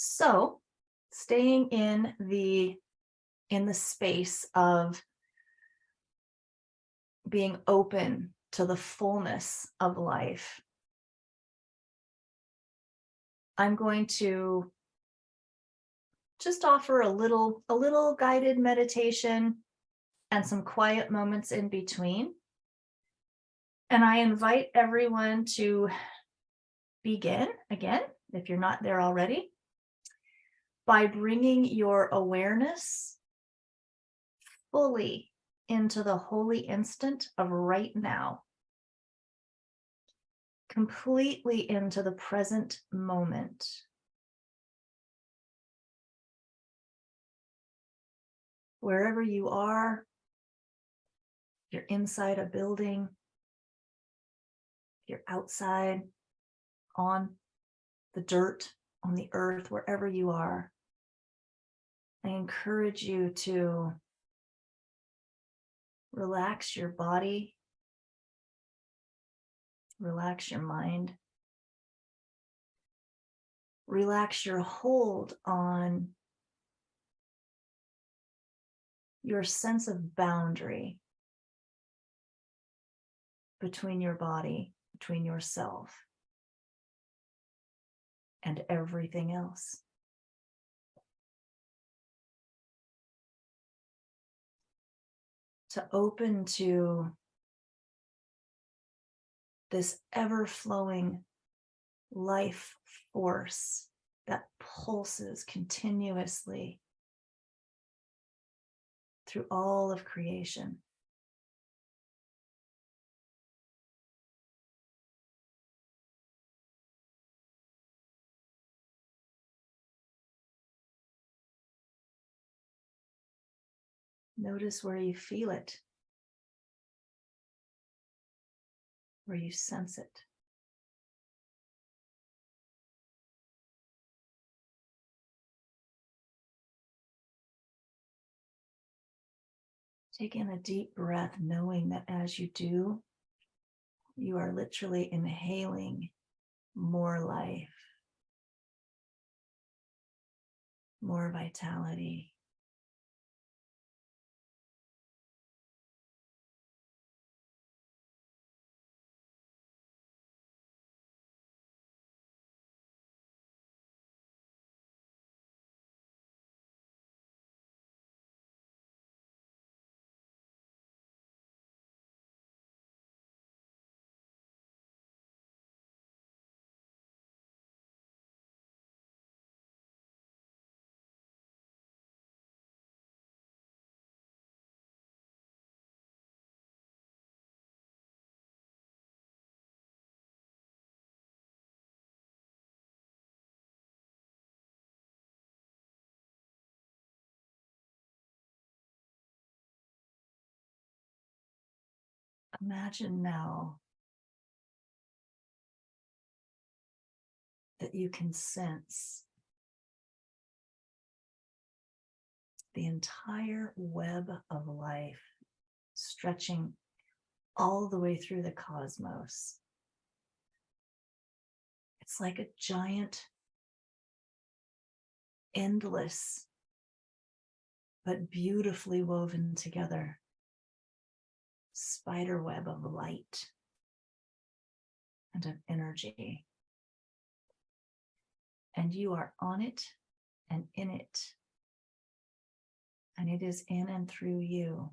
So, staying in the space of being open to the fullness of life, I'm going to just offer a little guided meditation and some quiet moments in between. And I invite everyone to begin again, if you're not there already, by bringing your awareness fully into the holy instant of right now, completely into the present moment. Wherever you are, you're inside a building, you're outside, on the dirt, on the earth, wherever you are, I encourage you to relax your body, relax your mind, relax your hold on your sense of boundary between your body, between yourself, and everything else. To open to this ever-flowing life force that pulses continuously through all of creation. Notice where you feel it, where you sense it. Take in a deep breath, knowing that as you do, you are literally inhaling more life, more vitality. Imagine now that you can sense the entire web of life stretching all the way through the cosmos. It's like a giant, endless, but beautifully woven together spider web of light and of energy. And you are on it and in it. And it is in and through you.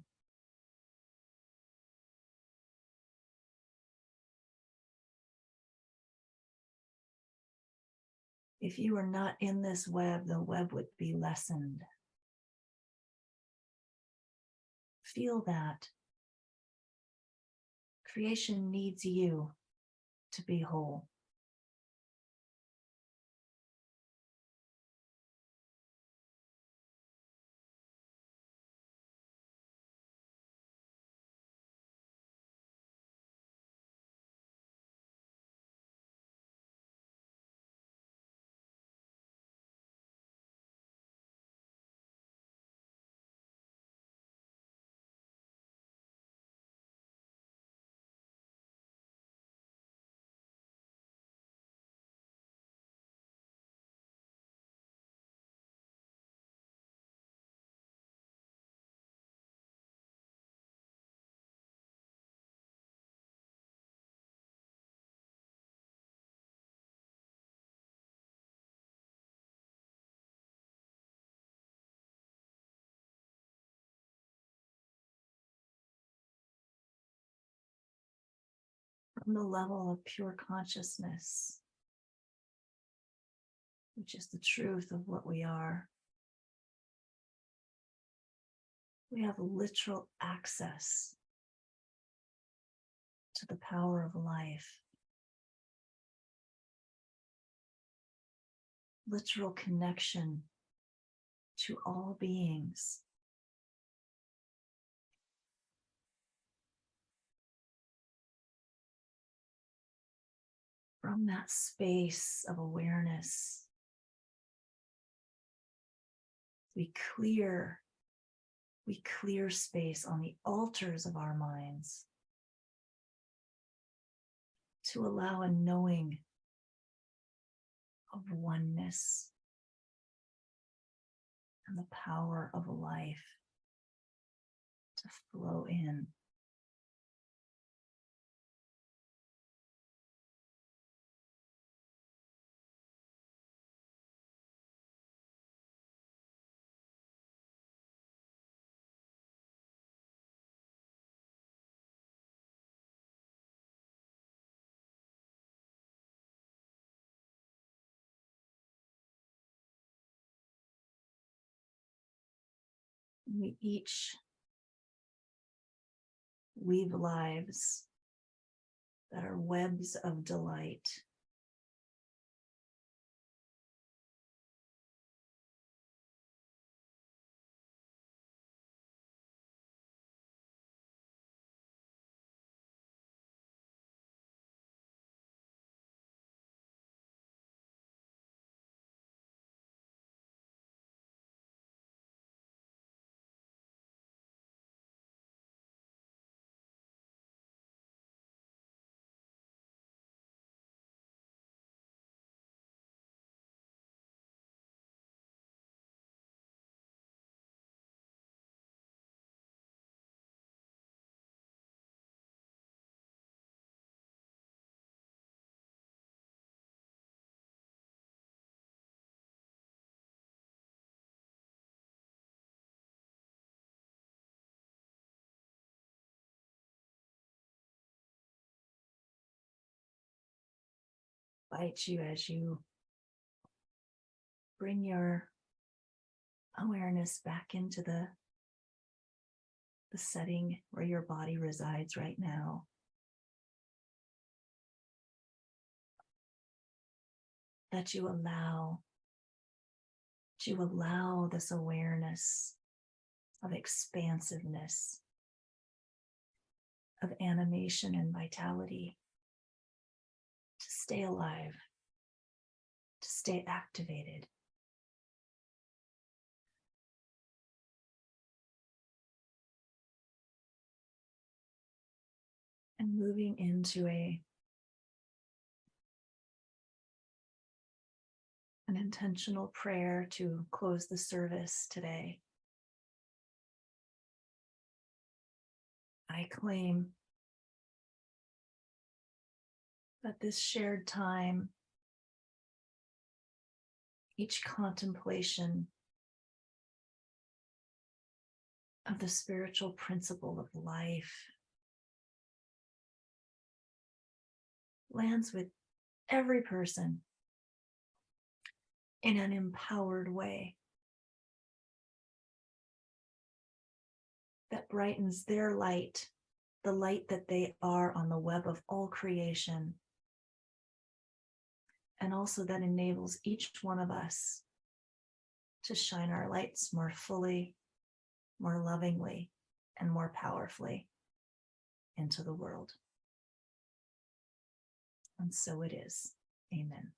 If you were not in this web, the web would be lessened. Feel that. Creation needs you to be whole. from the level of pure consciousness, which is the truth of what we are. We have literal access to the power of life, literal connection to all beings. From that space of awareness, we clear space on the altars of our minds to allow a knowing of oneness and the power of life to flow in. We each weave lives that are webs of delight. Invite you as you bring your awareness back into the setting where your body resides right now. That you allow this awareness of expansiveness, of animation and vitality to stay alive, to stay activated. And moving into an intentional prayer to close the service today. I claim that this shared time, each contemplation of the spiritual principle of life, lands with every person in an empowered way that brightens their light, the light that they are on the web of all creation, and also that enables each one of us to shine our lights more fully, more lovingly, and more powerfully into the world. And so it is. Amen.